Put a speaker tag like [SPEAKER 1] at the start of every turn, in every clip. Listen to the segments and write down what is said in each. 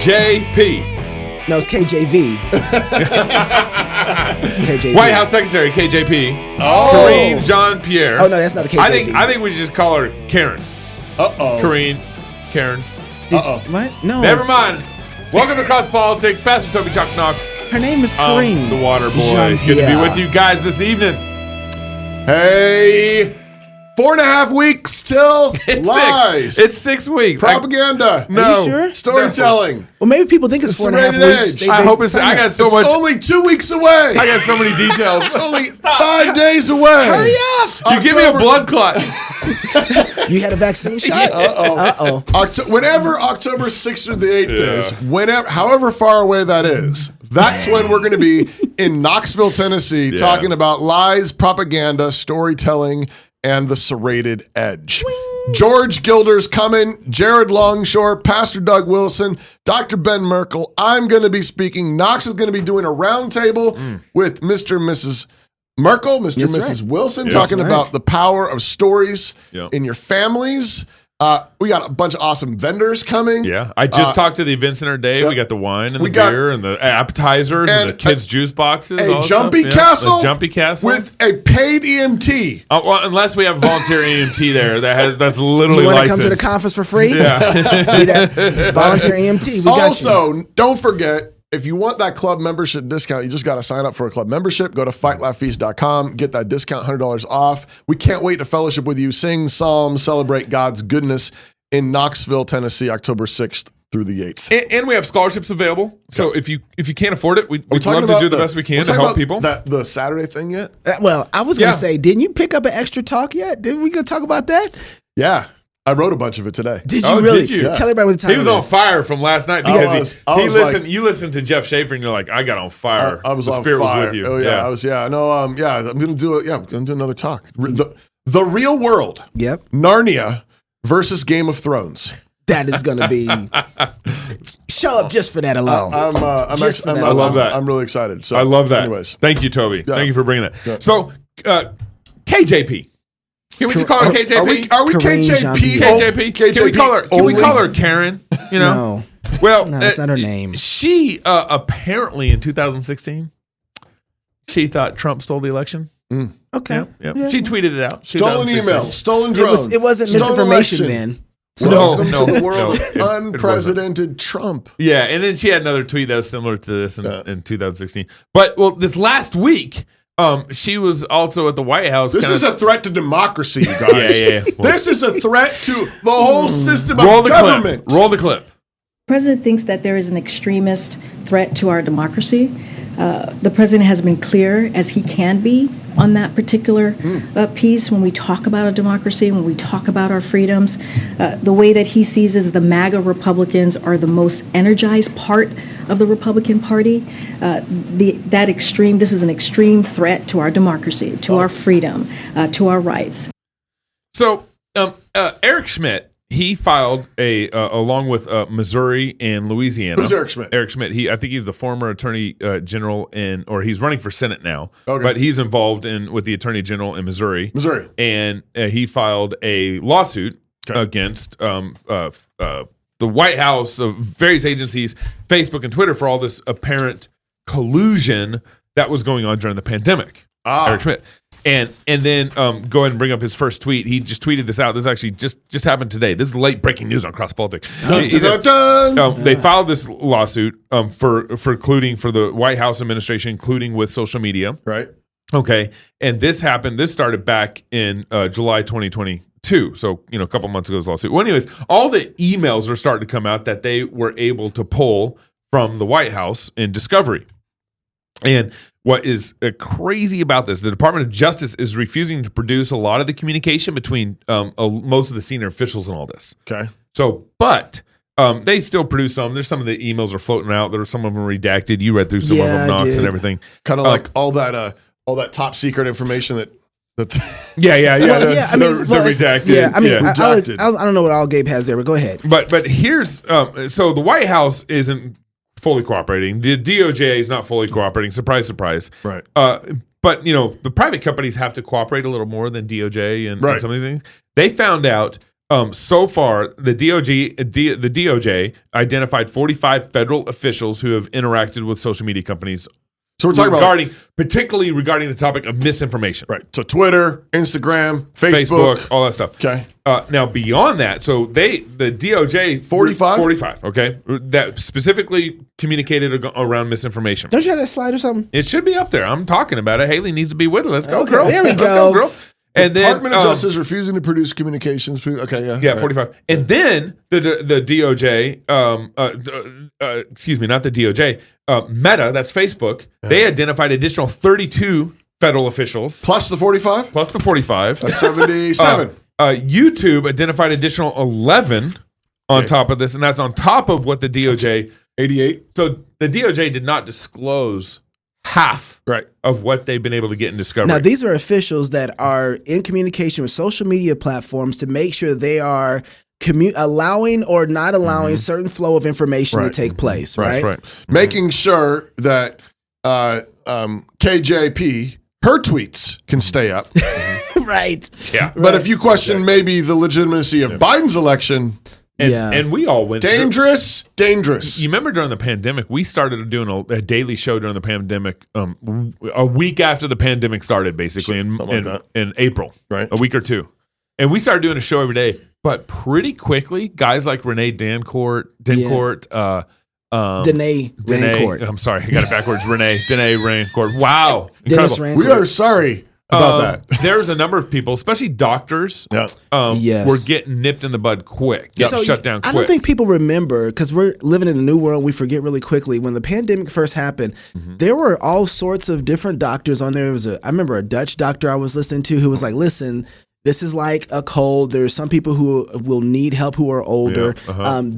[SPEAKER 1] KJP.
[SPEAKER 2] No, it's KJV. KJV.
[SPEAKER 1] White House Secretary KJP.
[SPEAKER 3] Oh.
[SPEAKER 1] Karine Jean-Pierre.
[SPEAKER 2] Oh, no, that's not a KJV.
[SPEAKER 1] I think we should just call her Karen.
[SPEAKER 3] Uh-oh.
[SPEAKER 1] Karen.
[SPEAKER 3] Uh-oh.
[SPEAKER 2] What? No.
[SPEAKER 1] Never mind. Welcome to Cross Politics. Pastor Toby Chuck Knox.
[SPEAKER 2] Her name is Karine.
[SPEAKER 1] The Water Boy.
[SPEAKER 2] Jean-Pierre.
[SPEAKER 1] Good to be with you guys this evening.
[SPEAKER 3] Hey, 4.5 weeks till lies.
[SPEAKER 1] It's 6 weeks.
[SPEAKER 3] Propaganda.
[SPEAKER 1] No.
[SPEAKER 2] Are you sure?
[SPEAKER 3] Storytelling.
[SPEAKER 2] Well, maybe people think it's 4.5
[SPEAKER 3] rated
[SPEAKER 2] weeks.
[SPEAKER 3] age.
[SPEAKER 1] I hope it's. I got so much.
[SPEAKER 3] It's only 2 weeks away.
[SPEAKER 1] I got so many details.
[SPEAKER 3] It's only 5 days away.
[SPEAKER 2] Hurry up!
[SPEAKER 1] You give me a blood clot.
[SPEAKER 2] You had a vaccine shot?
[SPEAKER 3] Uh-oh. Whenever October 6th or the 8th is, however far away that is, that's when we're going to be in Knoxville, Tennessee, talking about lies, propaganda, storytelling, and the serrated edge. George Gilder's coming, Jared Longshore, Pastor Doug Wilson, Dr. Ben Merkel. I'm going to be speaking. Knox is going to be doing a roundtable with Mr. and Mrs. Merkel, Mr. and Mrs. Wilson, talking about the power of stories in your families. We got a bunch of awesome vendors coming.
[SPEAKER 1] Yeah, I just talked to the event center today. We got the wine and the beer and the appetizers and the kids' juice boxes.
[SPEAKER 3] A jumpy castle,
[SPEAKER 1] a jumpy castle
[SPEAKER 3] with a paid EMT.
[SPEAKER 1] Well, unless we have a volunteer EMT there that's literally
[SPEAKER 2] You want to
[SPEAKER 1] licensed.
[SPEAKER 2] come to the conference for free?
[SPEAKER 1] Yeah,
[SPEAKER 2] Be that volunteer EMT. We got
[SPEAKER 3] Also, don't forget, if you want that club membership discount, you just got to sign up for a club membership. Go to fightlaughfeast.com, get that discount, $100 off. We can't wait to fellowship with you, sing psalms, celebrate God's goodness in Knoxville, Tennessee, October 6th through the 8th.
[SPEAKER 1] and we have scholarships available. So if you can't afford it, we'd love to do the best we can to help people.
[SPEAKER 3] The Saturday thing yet?
[SPEAKER 2] Well, I was going to say, didn't you pick up an extra talk yet? Did we go talk about that?
[SPEAKER 3] Yeah. I wrote a bunch of it today.
[SPEAKER 2] Did you really?
[SPEAKER 1] Did you?
[SPEAKER 2] Tell everybody what the time
[SPEAKER 1] He was on fire from last night because you listened to Jeff Schaefer and you're like, I got on fire.
[SPEAKER 3] I was
[SPEAKER 1] the
[SPEAKER 3] on
[SPEAKER 1] Spirit
[SPEAKER 3] fire.
[SPEAKER 1] was with you.
[SPEAKER 3] Oh yeah, I'm gonna do it. Yeah, I'm gonna do another talk. The real world.
[SPEAKER 2] Yep.
[SPEAKER 3] Narnia versus Game of Thrones.
[SPEAKER 2] That is going to be. Show up just for that alone.
[SPEAKER 3] I love that. I'm really excited. So
[SPEAKER 1] I love that.
[SPEAKER 3] Anyways,
[SPEAKER 1] thank you, Toby.
[SPEAKER 3] Yeah.
[SPEAKER 1] Thank you for bringing that.
[SPEAKER 3] Yeah.
[SPEAKER 1] So, KJP. Can we just call her KJP?
[SPEAKER 3] Are we
[SPEAKER 2] Karine
[SPEAKER 3] KJP?
[SPEAKER 1] KJP? Can we call her Karen? You know?
[SPEAKER 2] No.
[SPEAKER 1] Well,
[SPEAKER 2] No, that's not her name.
[SPEAKER 1] She apparently in 2016, she thought Trump stole the election.
[SPEAKER 2] Okay.
[SPEAKER 1] Yeah. She tweeted it out.
[SPEAKER 3] Stolen
[SPEAKER 1] 2016.
[SPEAKER 3] emails, stolen drones.
[SPEAKER 2] It wasn't
[SPEAKER 3] stolen
[SPEAKER 2] misinformation
[SPEAKER 3] election.
[SPEAKER 2] then.
[SPEAKER 3] Welcome
[SPEAKER 1] No,
[SPEAKER 3] to the world
[SPEAKER 1] no,
[SPEAKER 3] of
[SPEAKER 1] it wasn't.
[SPEAKER 3] unprecedented Trump.
[SPEAKER 1] Yeah, and then she had another tweet that was similar to this in 2016. But this last week, she was also at the White House.
[SPEAKER 3] This is a threat to democracy, you guys.
[SPEAKER 1] Yeah.
[SPEAKER 3] This is a threat to the whole system of
[SPEAKER 1] Roll the
[SPEAKER 3] government.
[SPEAKER 1] clip. Roll the clip.
[SPEAKER 4] The president thinks that there is an extremist threat to our democracy. The president has been clear as he can be on that particular piece when we talk about a democracy, when we talk about our freedoms. The way that he sees is the MAGA Republicans are the most energized part of the Republican Party. This is an extreme threat to our democracy, to our freedom, to our rights.
[SPEAKER 1] So Eric Schmidt, he filed along with Missouri and Louisiana.
[SPEAKER 3] Who's Eric Schmidt?
[SPEAKER 1] Eric Schmidt. I think he's the former Attorney General or he's running for Senate now.
[SPEAKER 3] Okay.
[SPEAKER 1] But he's involved with the Attorney General in Missouri. And he filed a lawsuit against the White House, various agencies, Facebook and Twitter for all this apparent collusion that was going on during the pandemic. Eric Schmidt. And then go ahead and bring up his first tweet. He just tweeted this out. This actually just happened today. This is late breaking news on Cross Politics. They filed this lawsuit for colluding for the White House administration, including with social media.
[SPEAKER 3] Right.
[SPEAKER 1] Okay. And this happened. This started back in July 2022. So, a couple months ago's lawsuit. Well, anyways, all the emails are starting to come out that they were able to pull from the White House in discovery. And what is crazy about this, the Department of Justice is refusing to produce a lot of the communication between most of the senior officials in all this.
[SPEAKER 3] Okay.
[SPEAKER 1] So, but they still produce some. There's some of the emails are floating out. There are some of them redacted. You read through some of them, Knox, and everything.
[SPEAKER 3] Kind of like all that top secret information that.
[SPEAKER 1] They're redacted.
[SPEAKER 2] Yeah, I mean,
[SPEAKER 3] redacted.
[SPEAKER 2] I don't know what all Gabe has there, but go ahead.
[SPEAKER 1] But here's so the White House isn't fully cooperating. The DOJ is not fully cooperating. Surprise, surprise.
[SPEAKER 3] Right.
[SPEAKER 1] But the private companies have to cooperate a little more than DOJ and some of these things. They found out So far, the DOJ identified 45 federal officials who have interacted with social media companies.
[SPEAKER 3] So we're talking
[SPEAKER 1] particularly regarding the topic of misinformation.
[SPEAKER 3] Right. So Twitter, Instagram, Facebook,
[SPEAKER 1] all that stuff.
[SPEAKER 3] Okay.
[SPEAKER 1] Now beyond that, so the DOJ 45, okay, that specifically communicated around misinformation.
[SPEAKER 2] Don't you have that slide or something?
[SPEAKER 1] It should be up there. I'm talking about it. Haley needs to be with it. Let's go,
[SPEAKER 2] Okay,
[SPEAKER 1] girl.
[SPEAKER 2] there we
[SPEAKER 1] Let's
[SPEAKER 2] go.
[SPEAKER 1] girl. And
[SPEAKER 3] Department
[SPEAKER 1] then,
[SPEAKER 3] of Justice refusing to produce communications. Okay, yeah.
[SPEAKER 1] Yeah, 45. And then the DOJ, excuse me, not the DOJ, Meta, that's Facebook, they identified additional 32 federal officials.
[SPEAKER 3] Plus the 45?
[SPEAKER 1] Plus the 45.
[SPEAKER 3] That's 77.
[SPEAKER 1] YouTube identified additional 11 on top of this, and that's on top of what the DOJ...
[SPEAKER 3] 88.
[SPEAKER 1] So the DOJ did not disclose half of what they've been able to get in discovery.
[SPEAKER 2] Now, these are officials that are in communication with social media platforms to make sure they are allowing or not allowing certain flow of information to take place, right?
[SPEAKER 1] That's right.
[SPEAKER 3] Making sure that KJP, her tweets can stay up.
[SPEAKER 2] Right.
[SPEAKER 1] Yeah.
[SPEAKER 3] But if you question maybe the legitimacy of Biden's election...
[SPEAKER 1] And we all went
[SPEAKER 3] dangerous.
[SPEAKER 1] You remember during the pandemic, we started doing a daily show during the pandemic, a week after the pandemic started, basically in April,
[SPEAKER 3] right?
[SPEAKER 1] A week or two, and we started doing a show every day. But pretty quickly, guys like Danae Rancourt. I'm sorry, I got it backwards. Danae Rancourt. Wow,
[SPEAKER 2] Dennis
[SPEAKER 1] incredible.
[SPEAKER 2] Rancourt.
[SPEAKER 3] We are sorry about that.
[SPEAKER 1] There's a number of people, especially doctors, were getting nipped in the bud quick, shut down quick.
[SPEAKER 2] I don't think people remember, because we're living in a new world, we forget really quickly. When the pandemic first happened, there were all sorts of different doctors on there. I remember a Dutch doctor I was listening to who was like, listen, this is like a cold. There's some people who will need help who are older.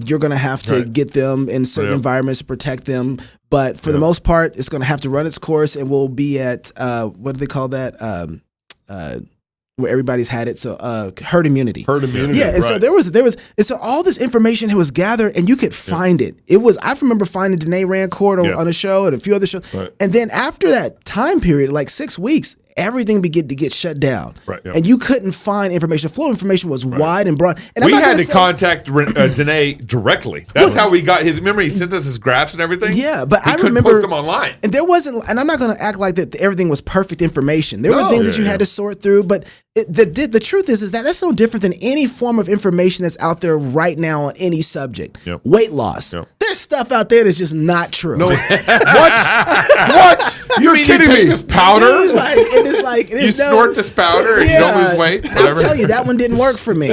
[SPEAKER 2] You're going to have to get them in certain environments to protect them. But for the most part, it's going to have to run its course, and we'll be at, what do they call that? Where everybody's had it. So herd immunity. Yeah. And so there was, and so all this information was gathered, and you could find it. I remember finding Danae Rancourt on a show and a few other shows. Right. And then after that time period, like 6 weeks, everything began to get shut down. Right. Yep. And you couldn't find information. Flow of information was wide and broad. And
[SPEAKER 1] we had to contact Danae directly. That's how we got his memory. He sent us his graphs and everything.
[SPEAKER 2] Yeah, but I
[SPEAKER 1] couldn't
[SPEAKER 2] remember
[SPEAKER 1] post them online.
[SPEAKER 2] And there wasn't, and I'm not going to act like that everything was perfect information. There were things that you had to sort through, but the truth is that that's no different than any form of information that's out there right now on any subject. Yep. Weight loss. Yep. There's stuff out there that's just not true.
[SPEAKER 3] No. What? You're kidding me.
[SPEAKER 1] This powder?
[SPEAKER 2] It's like
[SPEAKER 1] you snort this powder and you don't lose weight.
[SPEAKER 2] I'll tell you, that one didn't work for me.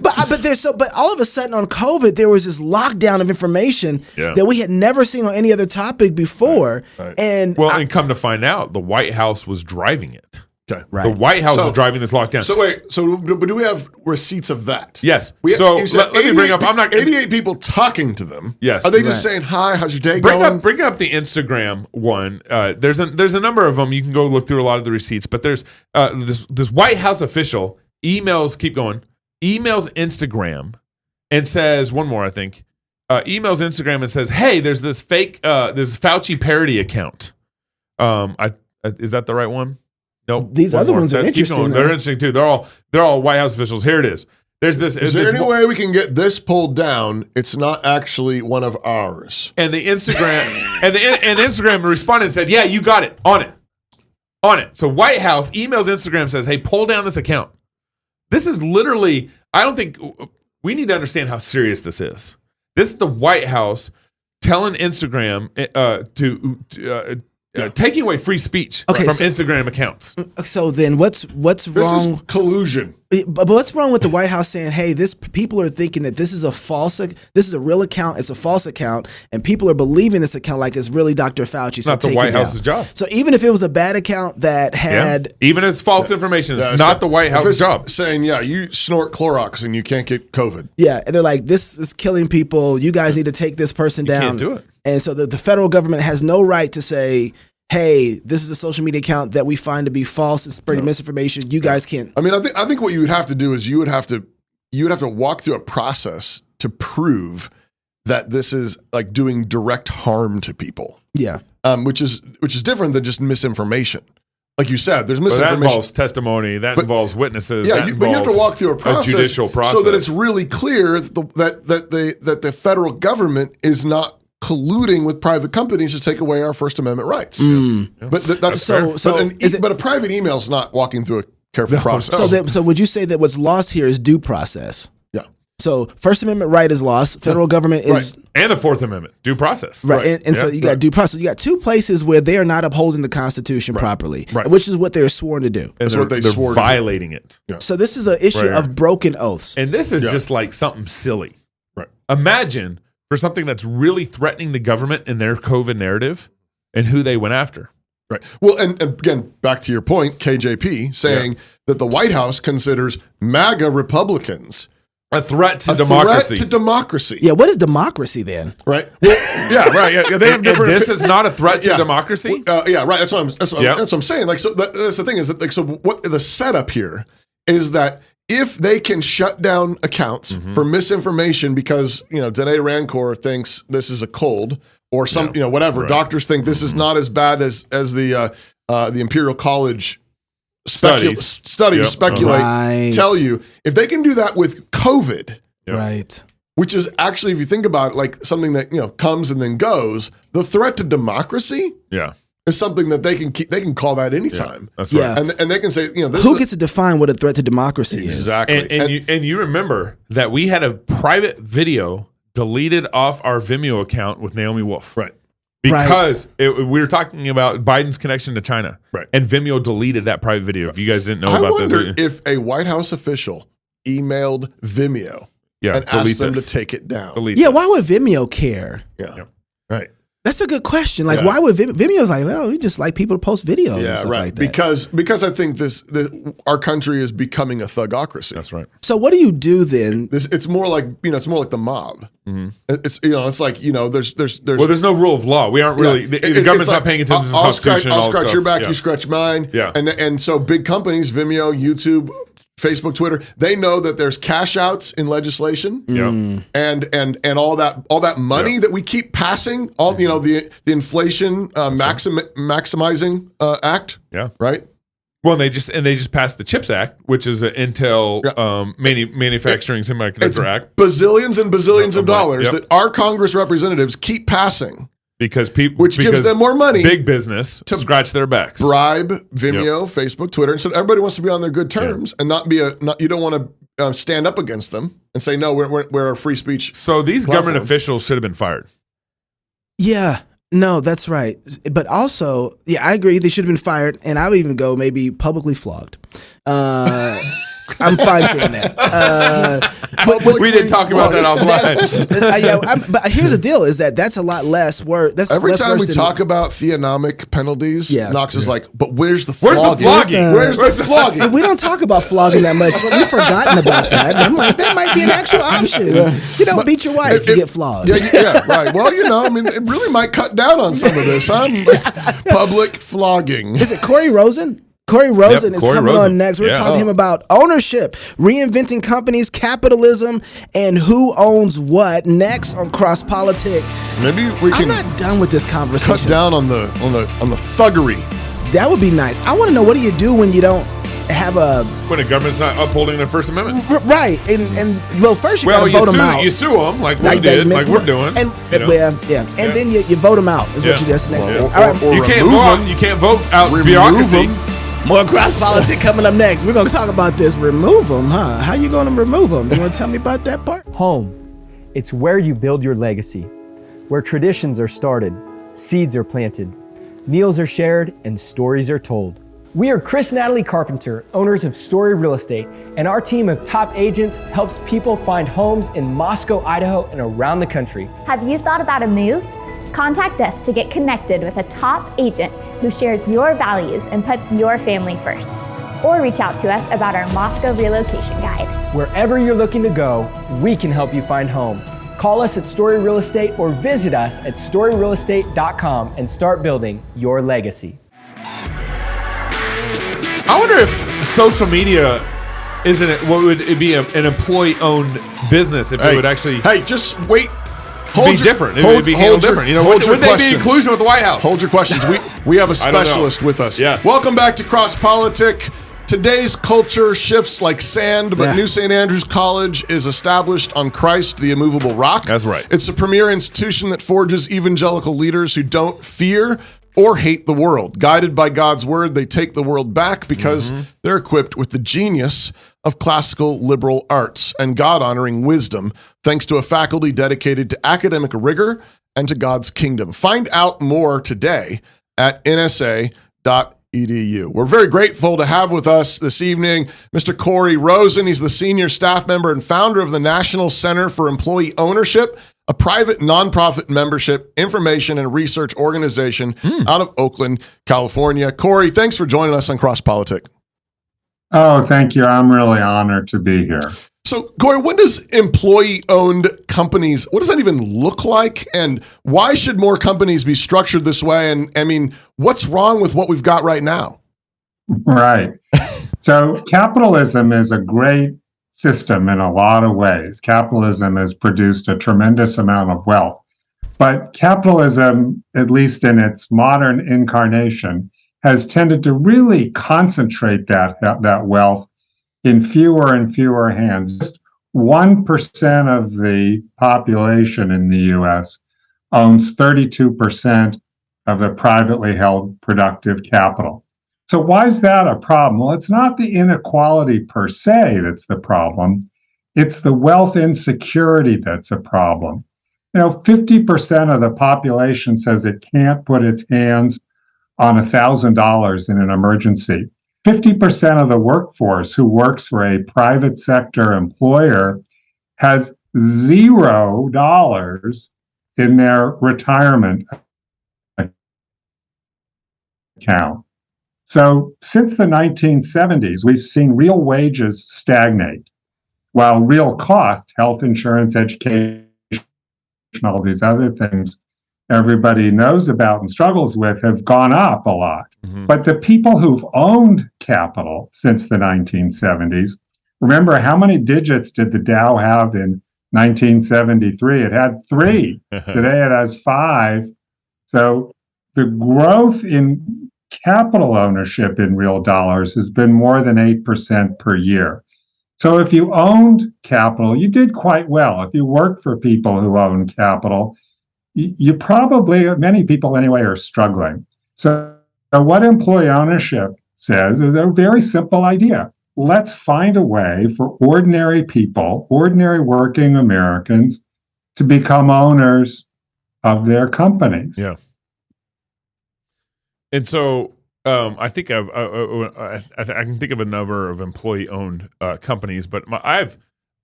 [SPEAKER 2] But all of a sudden on COVID, there was this lockdown of information that we had never seen on any other topic before. Right. And
[SPEAKER 1] come to find out, the White House was driving it.
[SPEAKER 3] Okay.
[SPEAKER 1] Right. The White House is driving this lockdown.
[SPEAKER 3] But do we have receipts of that?
[SPEAKER 1] Yes.
[SPEAKER 3] Let me bring up. I'm not 88 people talking to them.
[SPEAKER 1] Yes.
[SPEAKER 3] Are they just saying hi? How's your day going?
[SPEAKER 1] Bring up the Instagram one. There's a number of them. You can go look through a lot of the receipts. But there's this White House official emails Instagram and says one more. I think emails Instagram and says, "Hey, there's this fake this Fauci parody account." Is that the right one? Nope.
[SPEAKER 2] These other ones are interesting.
[SPEAKER 1] They're interesting too. They're all White House officials. Here it is. There's this.
[SPEAKER 3] Is there any way we can get this pulled down? It's not actually one of ours.
[SPEAKER 1] And the Instagram and Instagram responded and said, "Yeah, you got it. On it." So White House emails Instagram, says, "Hey, pull down this account." This is literally. I don't think we need to understand how serious this is. This is the White House telling Instagram to taking away free speech from Instagram accounts.
[SPEAKER 2] So then what's wrong?
[SPEAKER 3] This is collusion.
[SPEAKER 2] But what's wrong with the White House saying, hey, people are thinking that this is a real account, it's a false account, and people are believing this account like it's really Dr. Fauci.
[SPEAKER 1] It's not the White House's job.
[SPEAKER 2] So even if it was a bad account that had...
[SPEAKER 1] Even if it's false information, it's not the White House's job.
[SPEAKER 3] Saying, you snort Clorox and you can't get COVID.
[SPEAKER 2] Yeah, and they're like, this is killing people. You guys need to take this person down.
[SPEAKER 1] You can't do it.
[SPEAKER 2] And so the federal government has no right to say, hey, this is a social media account that we find to be false and spreading misinformation. You guys can't.
[SPEAKER 3] I mean, I think what you would have to do is you would have to walk through a process to prove that this is like doing direct harm to people.
[SPEAKER 2] Yeah.
[SPEAKER 3] Which is different than just misinformation. like you said, there's
[SPEAKER 1] But
[SPEAKER 3] misinformation.
[SPEAKER 1] that involves testimony. That involves witnesses.
[SPEAKER 3] Yeah,
[SPEAKER 1] that
[SPEAKER 3] but you have to walk through a
[SPEAKER 1] judicial process,
[SPEAKER 3] so that it's really clear that the federal government is not colluding with private companies to take away our First Amendment rights. But that's but a private email is not walking through a careful process.
[SPEAKER 2] So would you say that what's lost here is due process?
[SPEAKER 3] Yeah.
[SPEAKER 2] So First Amendment right is lost. Federal government is
[SPEAKER 1] and the Fourth Amendment due process.
[SPEAKER 2] Right. And so you got due process. You got two places where they are not upholding the Constitution properly, which is what they're sworn to do.
[SPEAKER 1] And they're violating it.
[SPEAKER 2] Yeah. So this is an issue of broken oaths.
[SPEAKER 1] And this is just like something silly.
[SPEAKER 3] Right.
[SPEAKER 1] Imagine for something that's really threatening the government in their COVID narrative and who they went after.
[SPEAKER 3] Right. Well, and again, back to your point, KJP saying that the White House considers MAGA Republicans
[SPEAKER 1] a threat to democracy.
[SPEAKER 3] Threat to democracy.
[SPEAKER 2] Yeah. What is democracy then?
[SPEAKER 3] Right. Well, yeah. Right. Yeah. They have different.
[SPEAKER 1] This is not a threat to democracy.
[SPEAKER 3] Yeah. Right. That's what I'm saying. Like, so that's the thing is that like, so what the setup here is that if they can shut down accounts for misinformation because Dené Rancor thinks this is a cold or some whatever doctors think this is not as bad as the Imperial College studies speculate tell you if they can do that with COVID,
[SPEAKER 2] right?
[SPEAKER 3] Which is actually, if you think about it, like something that comes and then goes, the threat to democracy, is something that they can call that anytime.
[SPEAKER 1] That's right.
[SPEAKER 3] And they can say,
[SPEAKER 2] who gets to define what a threat to democracy is?
[SPEAKER 3] Exactly.
[SPEAKER 1] And you remember that we had a private video deleted off our Vimeo account with Naomi Wolf.
[SPEAKER 3] Right.
[SPEAKER 1] Because we were talking about Biden's connection to China.
[SPEAKER 3] Right.
[SPEAKER 1] And Vimeo deleted that private video. If you guys didn't know about this.
[SPEAKER 3] I wonder if a White House official emailed Vimeo and asked them to take it down.
[SPEAKER 2] Why would Vimeo care?
[SPEAKER 3] Yeah. Right.
[SPEAKER 2] That's a good question. Like, why would Vimeo's like, well, we just like people to post videos and stuff like that.
[SPEAKER 3] Because I think our country is becoming a thugocracy.
[SPEAKER 1] That's right.
[SPEAKER 2] So what do you do then?
[SPEAKER 3] It's more like it's more like the mob. Mm-hmm. It's like there's
[SPEAKER 1] no rule of law. We aren't really the government's not paying attention to the Constitution.
[SPEAKER 3] I'll scratch your back, you scratch mine.
[SPEAKER 1] Yeah.
[SPEAKER 3] And so big companies, Vimeo, YouTube, Facebook, Twitter, they know that there's cash outs in legislation, and all that money that we keep passing, the Inflation Maximizing Act, right?
[SPEAKER 1] Well, they just passed the CHIPS Act, which is an Intel manufacturing semiconductor act,
[SPEAKER 3] bazillions and bazillions of dollars that our Congress representatives keep passing.
[SPEAKER 1] Because people,
[SPEAKER 3] which gives them more money,
[SPEAKER 1] big business to scratch their backs,
[SPEAKER 3] bribe Vimeo, Facebook, Twitter, and so everybody wants to be on their good terms and not be you don't want to stand up against them and say no, we're a free speech.
[SPEAKER 1] So these government officials should have been fired.
[SPEAKER 2] Yeah, no, that's right. But also, I agree they should have been fired, and I would even go maybe publicly flogged. I'm fine saying that.
[SPEAKER 1] We didn't talk about that offline.
[SPEAKER 2] But here's the deal: is that's a lot less work. That's
[SPEAKER 3] every
[SPEAKER 2] less
[SPEAKER 3] time we talk about theonomic penalties. Knox is like, but where's the flogging? Where's the flogging?
[SPEAKER 2] We don't talk about flogging that much. We've forgotten about that. And I'm like, that might be an actual option. You don't beat your wife if you get flogged.
[SPEAKER 3] Yeah, right. Well, I mean, it really might cut down on some of this. Public flogging.
[SPEAKER 2] Is it Corey Rosen? Corey Rosen is coming on next. We're talking to him about ownership, reinventing companies, capitalism, and who owns what. Next on Cross Politic.
[SPEAKER 3] Maybe we can.
[SPEAKER 2] I'm not done with this conversation.
[SPEAKER 3] Cut down on the thuggery.
[SPEAKER 2] That would be nice. I want to know, what do you do when you don't have
[SPEAKER 1] when a government's not upholding their First Amendment?
[SPEAKER 2] Right. And well, first you got to vote them out.
[SPEAKER 1] You sue them like we did, like we're doing.
[SPEAKER 2] And then you vote them out is what you do. That's the next thing. All right.
[SPEAKER 1] You can't vote. You can't vote out bureaucracy.
[SPEAKER 2] More Cross Politic coming up next. We're going to talk about this. Remove them, huh? How you going to remove them? You want to tell me about that part?
[SPEAKER 5] Home. It's where you build your legacy, where traditions are started, seeds are planted, meals are shared, and stories are told. We are Chris and Natalie Carpenter, owners of Story Real Estate, and our team of top agents helps people find homes in Moscow, Idaho, and around the country.
[SPEAKER 6] Have you thought about a move? Contact us to get connected with a top agent who shares your values and puts your family first. Or reach out to us about our Moscow relocation guide.
[SPEAKER 5] Wherever you're looking to go, we can help you find home. Call us at Story Real Estate or visit us at storyrealestate.com and start building your legacy.
[SPEAKER 1] I wonder if social media what would it be an employee-owned business if it would actually...
[SPEAKER 3] Hey, just wait
[SPEAKER 1] be different. It would be handled different. You know, would they be inclusion with the White House?
[SPEAKER 3] Hold your questions. We have a specialist with us.
[SPEAKER 1] Yes.
[SPEAKER 3] Welcome back to Cross Politic. Today's culture shifts like sand, but New St. Andrews College is established on Christ, the immovable rock.
[SPEAKER 1] That's right.
[SPEAKER 3] It's a premier institution that forges evangelical leaders who don't fear or hate the world. Guided by God's word, they take the world back because they're equipped with the genius of classical liberal arts and God-honoring wisdom, thanks to a faculty dedicated to academic rigor and to God's kingdom. Find out more today at nsa.edu. We're very grateful to have with us this evening Mr. Corey Rosen. He's the senior staff member and founder of the National Center for Employee Ownership, a private nonprofit membership, information, and research organization out of Oakland, California. Corey, thanks for joining us on Cross Politic.
[SPEAKER 7] Oh, thank you. I'm really honored to be here.
[SPEAKER 3] So, Corey, what does employee-owned companies, what does that even look like? And why should more companies be structured this way? And, I mean, what's wrong with what we've got right now?
[SPEAKER 7] Right. So, capitalism is a great system in a lot of ways. Capitalism has produced a tremendous amount of wealth. But capitalism, at least in its modern incarnation, has tended to really concentrate that wealth in fewer and fewer hands. Just 1% of the population in the U.S. owns 32% of the privately held productive capital. So why is that a problem? Well, it's not the inequality per se that's the problem. It's the wealth insecurity that's a problem. 50% of the population says it can't put its hands on $1,000 in an emergency. 50% of the workforce who works for a private sector employer has $0 in their retirement account. So since the 1970s, we've seen real wages stagnate, while real costs, health insurance, education, all these other things everybody knows about and struggles with, have gone up a lot. But the people who've owned capital since the 1970s, remember how many digits did the Dow have in 1973? It had 3. Today it has 5. So the growth in capital ownership in real dollars has been more than 8% per year. So if you owned capital, you did quite well. If you worked for people who own capital, you probably, many people anyway, are struggling. So what employee ownership says is a very simple idea. Let's find a way for ordinary people, ordinary working Americans, to become owners of their companies.
[SPEAKER 1] Yeah. And so I think I can think of a number of employee-owned companies, but I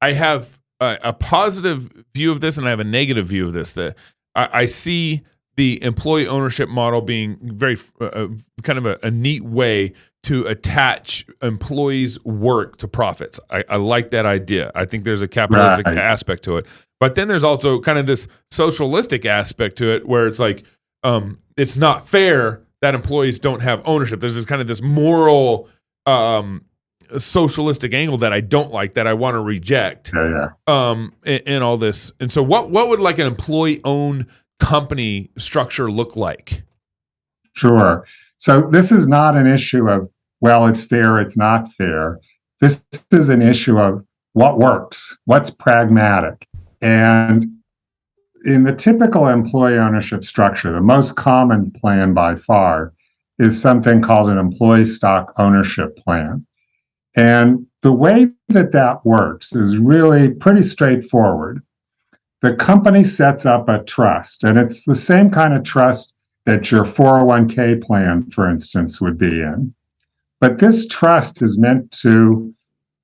[SPEAKER 1] have a positive view of this and I have a negative view of this. That I see the employee ownership model being very kind of a neat way to attach employees' work to profits. I like that idea. I think there's a capitalistic aspect to it. But then there's also kind of this socialistic aspect to it where it's like it's not fair that employees don't have ownership. There's this moral socialistic angle that I don't like, that I want to reject. And all this. And so what would like an employee-owned company structure look like?
[SPEAKER 7] Sure. So this is not an issue of, well, it's fair, it's not fair. This is an issue of what works, what's pragmatic. And in the typical employee ownership structure, the most common plan by far is something called an employee stock ownership plan. And the way that works is really pretty straightforward. The company sets up a trust, and it's the same kind of trust that your 401k plan, for instance, would be in. But this trust is meant to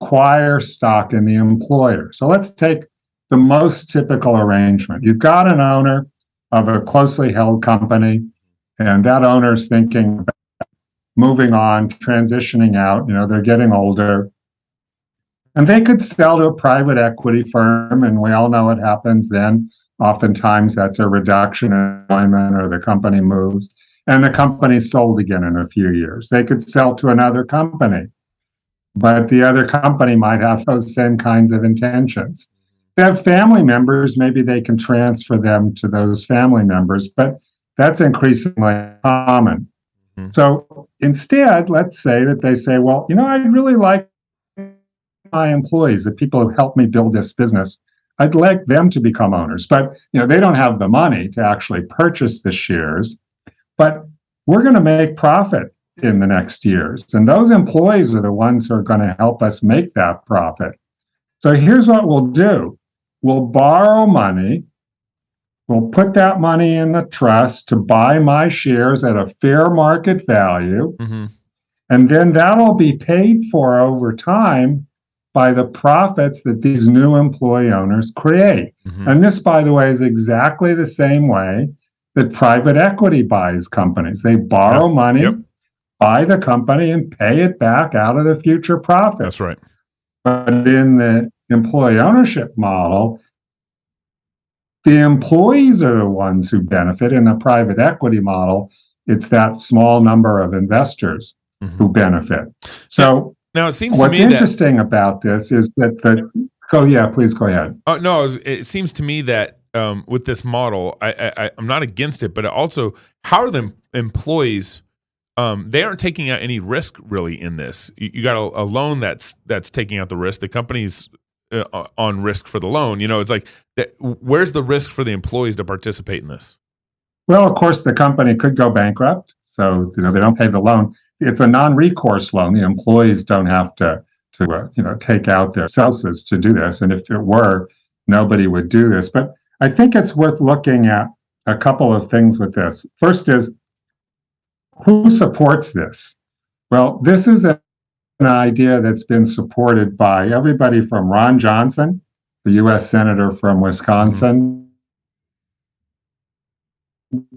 [SPEAKER 7] acquire stock in the employer. So let's take the most typical arrangement. You've got an owner of a closely held company, and that owner is thinking about moving on, transitioning out. They're getting older. And they could sell to a private equity firm, and we all know what happens then. Oftentimes that's a reduction in employment, or the company moves, and the company's sold again in a few years. They could sell to another company, but the other company might have those same kinds of intentions. they have family members, maybe they can transfer them to those family members, but that's increasingly common. Mm-hmm. So instead, let's say that they say, well, I'd really like my employees, the people who helped me build this business, I'd like them to become owners. But they don't have the money to actually purchase the shares, but we're going to make profit in the next years. And those employees are the ones who are going to help us make that profit. So here's what we'll do. We'll borrow money. We'll put that money in the trust to buy my shares at a fair market value. Mm-hmm. And then that'll be paid for over time by the profits that these new employee owners create. Mm-hmm. And this, by the way, is exactly the same way that private equity buys companies. They borrow money, buy the company, and pay it back out of the future profits.
[SPEAKER 1] That's right.
[SPEAKER 7] But in the employee ownership model, the employees are the ones who benefit. In the private equity model, it's that small number of investors who benefit. So
[SPEAKER 1] now it seems
[SPEAKER 7] what's
[SPEAKER 1] to me
[SPEAKER 7] interesting about this is that please go ahead.
[SPEAKER 1] No, it seems to me that with this model, I'm not against it, but also how are the employees? They aren't taking out any risk really in this. You got a loan that's taking out the risk. The company's on risk for the loan. It's like where's the risk for the employees to participate in this?
[SPEAKER 7] Well, of course, the company could go bankrupt, so they don't pay the loan. It's a non-recourse loan. The employees don't have to take out their spouses to do this. And if it were, nobody would do this. But I think it's worth looking at a couple of things with this. First is, who supports this? Well, this is an idea that's been supported by everybody from Ron Johnson, the U.S. Senator from Wisconsin,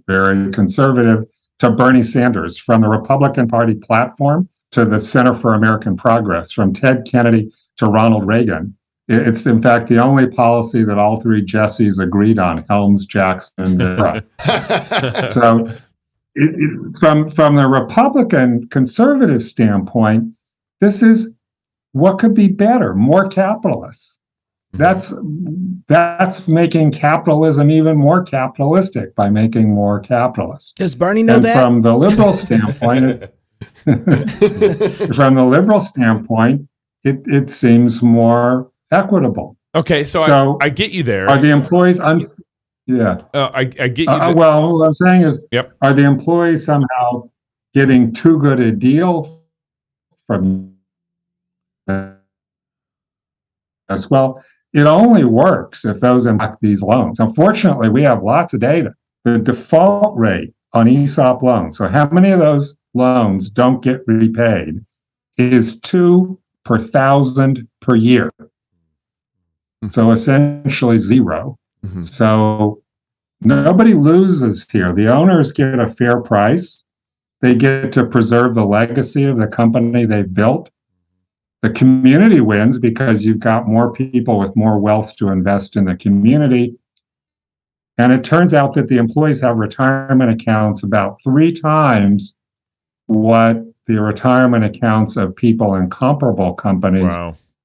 [SPEAKER 7] very conservative, to Bernie Sanders, from the Republican Party platform to the Center for American Progress, from Ted Kennedy to Ronald Reagan. It's, in fact, the only policy that all three Jessies agreed on, Helms, Jackson, and Trump. So from the Republican conservative standpoint, this is what could be better, more capitalists. That's making capitalism even more capitalistic by making more capitalists.
[SPEAKER 2] Does Bernie know that?
[SPEAKER 7] From the liberal standpoint, it seems more equitable.
[SPEAKER 1] Okay, so I get you there.
[SPEAKER 7] Are the employees? I
[SPEAKER 1] get you.
[SPEAKER 7] Well, what I'm saying is, are the employees somehow getting too good a deal from as well? It only works if those impact these loans. Unfortunately, we have lots of data. The default rate on ESOP loans, so how many of those loans don't get repaid, is 2 per 1,000 per year. So essentially 0. Mm-hmm. So nobody loses here. The owners get a fair price. They get to preserve the legacy of the company they've built. The community wins because you've got more people with more wealth to invest in the community. And it turns out that the employees have retirement accounts about 3 times what the retirement accounts of people in comparable companies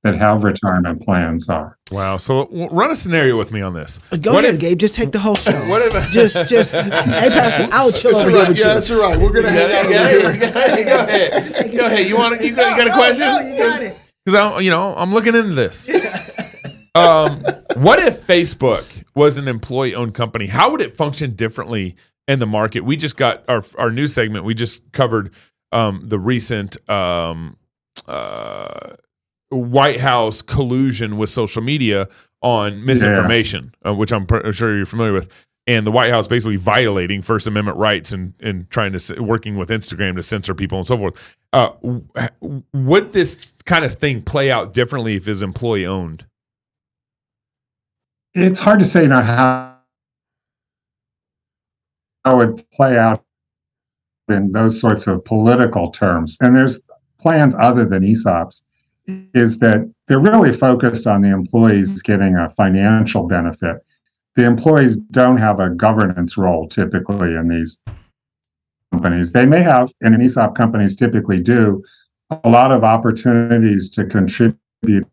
[SPEAKER 7] that have retirement plans are.
[SPEAKER 1] Wow. So run a scenario with me on this.
[SPEAKER 2] Go ahead, Gabe. Just take the whole show. Just, hey, Pastor, I'll chill over here with you.
[SPEAKER 3] That's all right. We're going to hang out over here.
[SPEAKER 1] Go ahead. You got a question?
[SPEAKER 2] No, you got it.
[SPEAKER 1] Because I'm looking into this. What if Facebook was an employee-owned company? How would it function differently in the market? We just got our news segment. We just covered the recent White House collusion with social media on misinformation, which I'm sure you're familiar with. And the White House basically violating First Amendment rights and trying to working with Instagram to censor people and so forth. Would this kind of thing play out differently if it's employee owned?
[SPEAKER 7] It's hard to say how it would play out in those sorts of political terms. And there's plans other than ESOPs, is that they're really focused on the employees getting a financial benefit. The employees don't have a governance role typically in these companies. They may have, and ESOP companies typically do, a lot of opportunities to contribute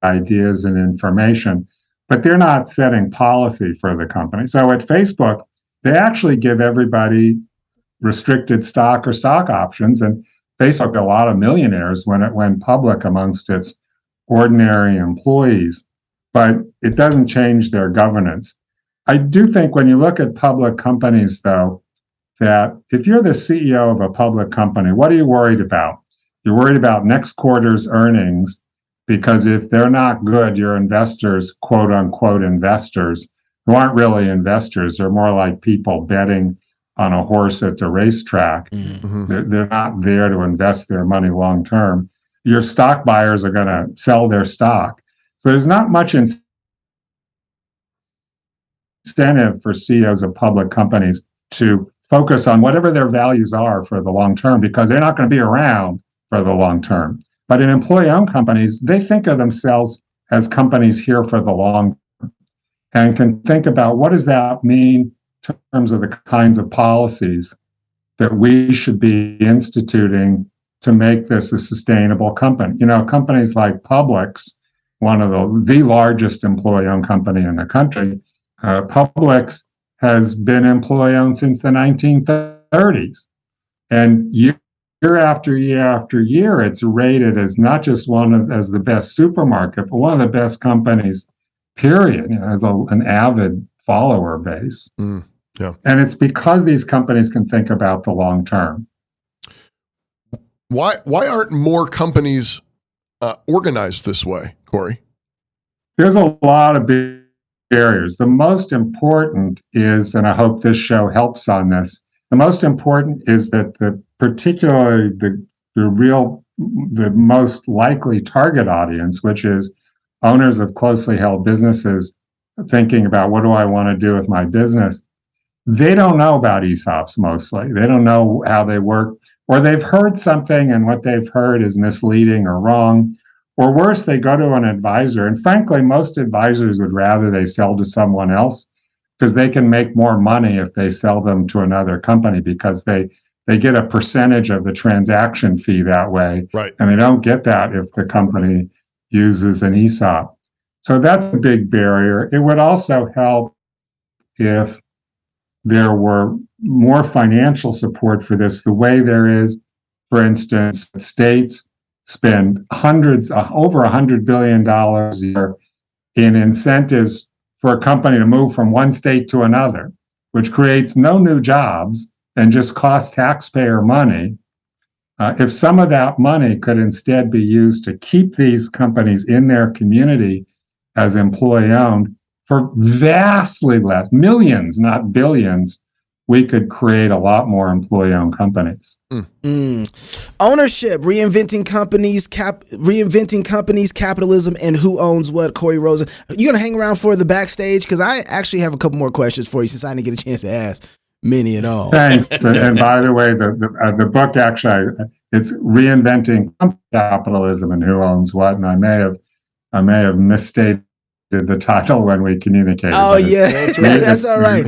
[SPEAKER 7] ideas and information, but they're not setting policy for the company. So at Facebook, they actually give everybody restricted stock or stock options, and Facebook, a lot of millionaires when it went public amongst its ordinary employees, but it doesn't change their governance. I do think when you look at public companies, though, that if you're the CEO of a public company, what are you worried about? You're worried about next quarter's earnings, because if they're not good, your investors, quote unquote investors, who aren't really investors, they're more like people betting on a horse at the racetrack. Mm-hmm. They're not there to invest their money long term. Your stock buyers are going to sell their stock. So there's not much incentive for CEOs of public companies to focus on whatever their values are for the long term, because they're not going to be around for the long term. But in employee-owned companies, they think of themselves as companies here for the long term and can think about what does that mean in terms of the kinds of policies that we should be instituting to make this a sustainable company. You know, companies like Publix, one of the largest employee-owned company in the country, Publix has been employee-owned since the 1930s. And year after year after year, it's rated as not just as the best supermarket, but one of the best companies, period. You know, has an avid follower base.
[SPEAKER 3] Yeah.
[SPEAKER 7] And it's because these companies can think about the long term.
[SPEAKER 3] Why aren't more companies organized this way, Corey?
[SPEAKER 7] There's a lot of big barriers. The most important is, and I hope this show helps on this, the most important is that particularly the most likely target audience, which is owners of closely held businesses thinking about what do I want to do with my business, they don't know about ESOPs mostly. They don't know how they work, or they've heard something and what they've heard is misleading or wrong. Or worse, they go to an advisor. And frankly, most advisors would rather they sell to someone else because they can make more money if they sell them to another company, because they get a percentage of the transaction fee that way.
[SPEAKER 3] Right.
[SPEAKER 7] And they don't get that if the company uses an ESOP. So that's a big barrier. It would also help if there were more financial support for this, the way there is, for instance, states spend over $100 billion a year in incentives for a company to move from one state to another, which creates no new jobs and just costs taxpayer money. If some of that money could instead be used to keep these companies in their community as employee-owned for vastly less, millions, not billions, we could create a lot more employee-owned companies.
[SPEAKER 2] Ownership, reinventing companies, capitalism, and who owns what. Corey Rosen, you gonna hang around for the backstage? Because I actually have a couple more questions for you, since I didn't get a chance to ask many at all.
[SPEAKER 7] Thanks. And by the way, the book actually, it's reinventing capitalism and who owns what. And I may have misstated the title when we communicated.
[SPEAKER 2] Oh yeah, that's all right.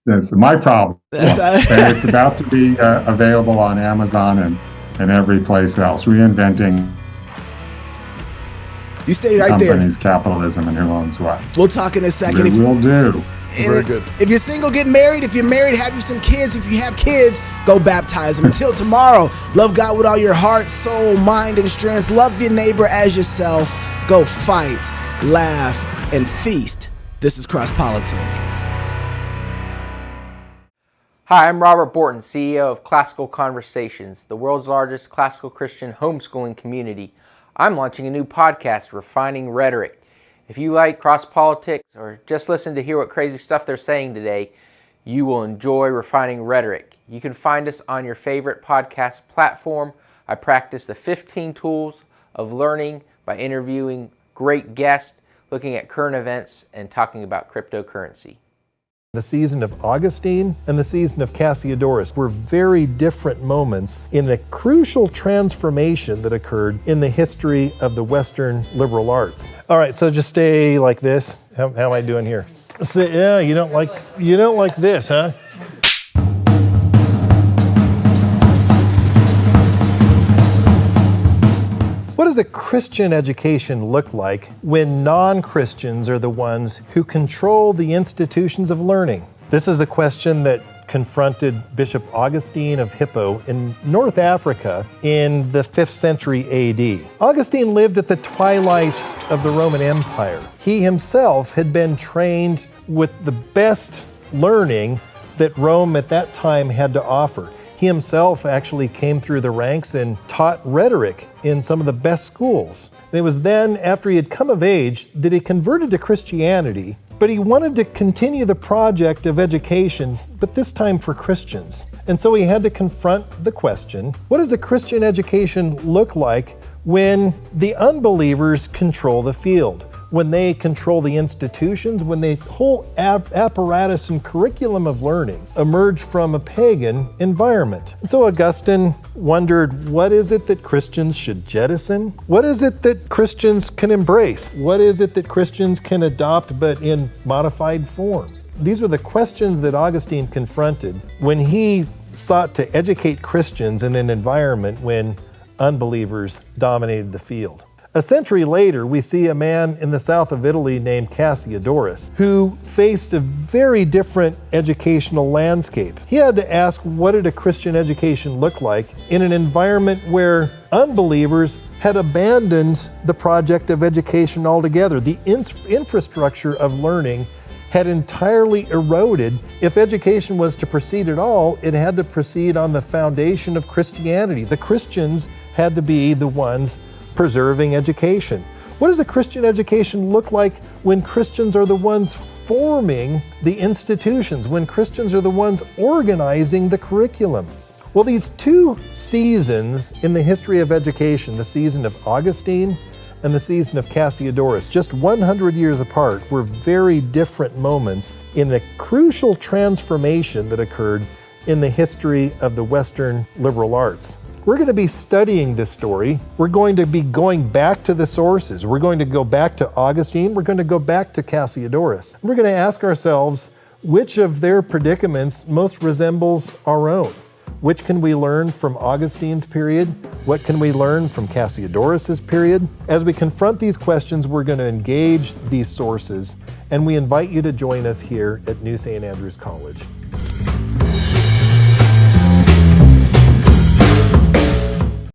[SPEAKER 7] That's my problem. And it's about to be available on Amazon and every place else. Reinventing.
[SPEAKER 2] You stay right
[SPEAKER 7] companies,
[SPEAKER 2] there.
[SPEAKER 7] Capitalism, and who owns what.
[SPEAKER 2] We'll talk in a second.
[SPEAKER 7] We'll do.
[SPEAKER 3] Very good.
[SPEAKER 2] If you're single, get married. If you're married, have you some kids. If you have kids, go baptize them. Until tomorrow, love God with all your heart, soul, mind, and strength. Love your neighbor as yourself. Go fight, laugh, and feast. This is Cross Politic.
[SPEAKER 8] Hi, I'm Robert Borton, CEO of Classical Conversations, the world's largest classical Christian homeschooling community. I'm launching a new podcast, Refining Rhetoric. If you like cross politics or just listen to hear what crazy stuff they're saying today, you will enjoy Refining Rhetoric. You can find us on your favorite podcast platform. I practice the 15 tools of learning by interviewing great guests, looking at current events, and talking about cryptocurrency.
[SPEAKER 9] The season of Augustine and the season of Cassiodorus were very different moments in a crucial transformation that occurred in the history of the Western liberal arts. All right, so just stay like this. How am I doing here? So, yeah, you don't like this, huh? What does does a Christian education look like when non-Christians are the ones who control the institutions of learning? This is a question that confronted Bishop Augustine of Hippo in North Africa in the 5th century AD. Augustine lived at the twilight of the Roman Empire. He himself had been trained with the best learning that Rome at that time had to offer. He himself actually came through the ranks and taught rhetoric in some of the best schools. And it was then, after he had come of age, that he converted to Christianity, but he wanted to continue the project of education, but this time for Christians. And so he had to confront the question, what does a Christian education look like when the unbelievers control the field? When they control the institutions, when the whole apparatus and curriculum of learning emerge from a pagan environment. And so Augustine wondered, what is it that Christians should jettison? What is it that Christians can embrace? What is it that Christians can adopt but in modified form? These are the questions that Augustine confronted when he sought to educate Christians in an environment when unbelievers dominated the field. A century later, we see a man in the south of Italy named Cassiodorus who faced a very different educational landscape. He had to ask, what did a Christian education look like in an environment where unbelievers had abandoned the project of education altogether? The infrastructure of learning had entirely eroded. If education was to proceed at all, it had to proceed on the foundation of Christianity. The Christians had to be the ones preserving education. What does a Christian education look like when Christians are the ones forming the institutions, when Christians are the ones organizing the curriculum? Well, these two seasons in the history of education, the season of Augustine and the season of Cassiodorus, just 100 years apart, were very different moments in a crucial transformation that occurred in the history of the Western liberal arts. We're going to be studying this story. We're going to be going back to the sources. We're going to go back to Augustine. We're going to go back to Cassiodorus. We're going to ask ourselves which of their predicaments most resembles our own. Which can we learn from Augustine's period? What can we learn from Cassiodorus's period? As we confront these questions, we're going to engage these sources, and we invite you to join us here at New St. Andrews College.